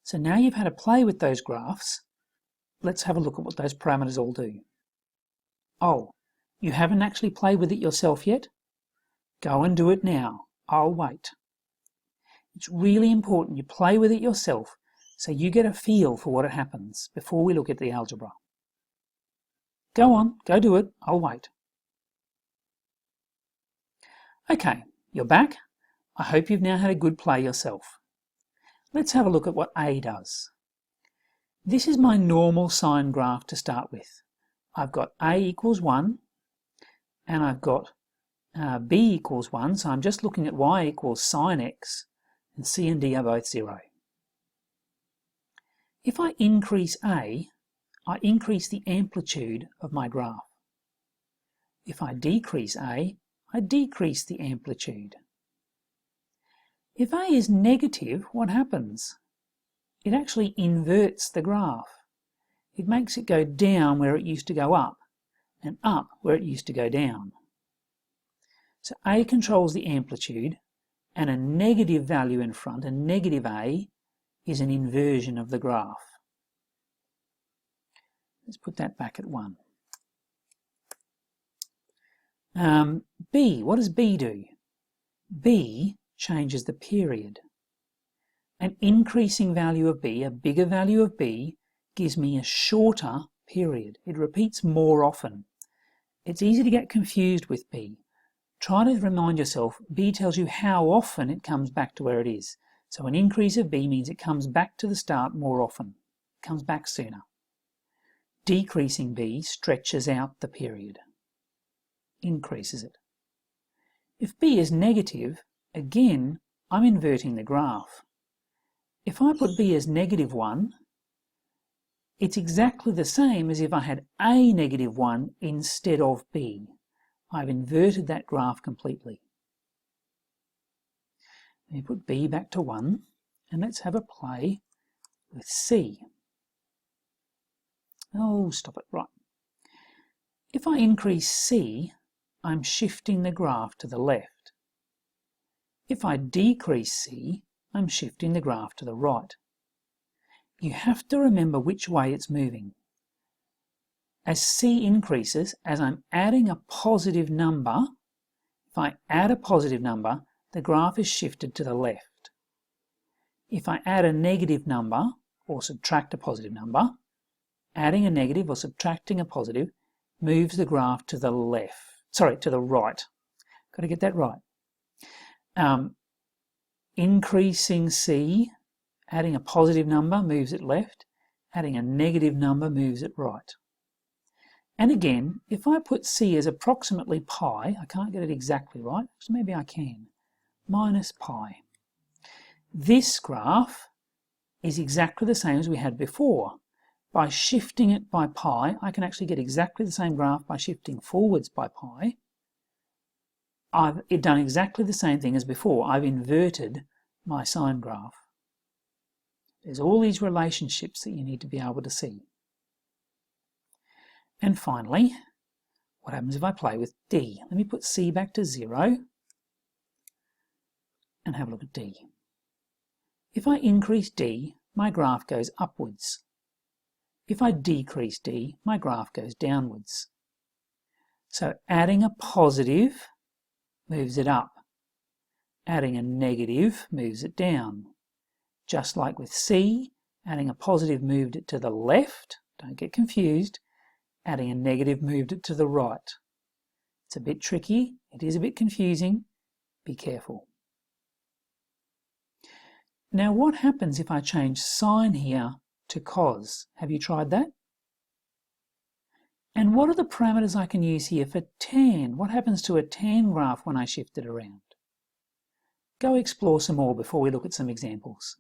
So now you've had a play with those graphs, let's have a look at what those parameters all do. Oh, you haven't actually played with it yourself yet? Go and do it now. I'll wait. It's really important you play with it yourself so you get a feel for what it happens before we look at the algebra. Go on, go do it. I'll wait. Okay, you're back. I hope you've now had a good play yourself. Let's have a look at what A does. This is my normal sine graph to start with. I've got A equals 1 and I've got B equals 1, so I'm just looking at Y equals sine x, and C and D are both 0. If I increase A, I increase the amplitude of my graph. If I decrease A, I decrease the amplitude. If A is negative, what happens? It actually inverts the graph. It makes it go down where it used to go up, and up where it used to go down. So A controls the amplitude, and a negative value in front, a negative A, is an inversion of the graph. Let's put that back at 1. B, what does B do? B changes the period. An increasing value of B, a bigger value of B, gives me a shorter period. It repeats more often. It's easy to get confused with B. Try to remind yourself, B tells you how often it comes back to where it is. So an increase of B means it comes back to the start more often. It comes back sooner. Decreasing B stretches out the period, increases it. If B is negative, again, I'm inverting the graph. If I put B as -1, it's exactly the same as if I had A -1 instead of B. I've inverted that graph completely. Let me put B back to 1, and let's have a play with C. Oh, stop it, right. If I increase C, I'm shifting the graph to the left. If I decrease C, I'm shifting the graph to the right. You have to remember which way it's moving. As C increases, as I'm adding a positive number, if I add a positive number, the graph is shifted to the left. If I add a negative number or subtract a positive number, adding a negative or subtracting a positive moves the graph to the to the right. Got to get that right. Increasing C, adding a positive number moves it left, adding a negative number moves it right. And again, if I put C as approximately pi, I can't get it exactly right, so maybe I can, minus pi. This graph is exactly the same as we had before. By shifting it by pi, I can actually get exactly the same graph by shifting forwards by pi. I've done exactly the same thing as before. I've inverted my sine graph. There's all these relationships that you need to be able to see. And finally, what happens if I play with D? Let me put C back to 0 and have a look at D. If I increase D, my graph goes upwards. If I decrease D, my graph goes downwards. So adding a positive moves it up. Adding a negative moves it down. Just like with C, adding a positive moved it to the left, don't get confused, adding a negative moved it to the right. It's a bit tricky, it is a bit confusing, be careful. Now what happens if I change sine here to cos? Have you tried that? And what are the parameters I can use here for tan? What happens to a tan graph when I shift it around? Go explore some more before we look at some examples.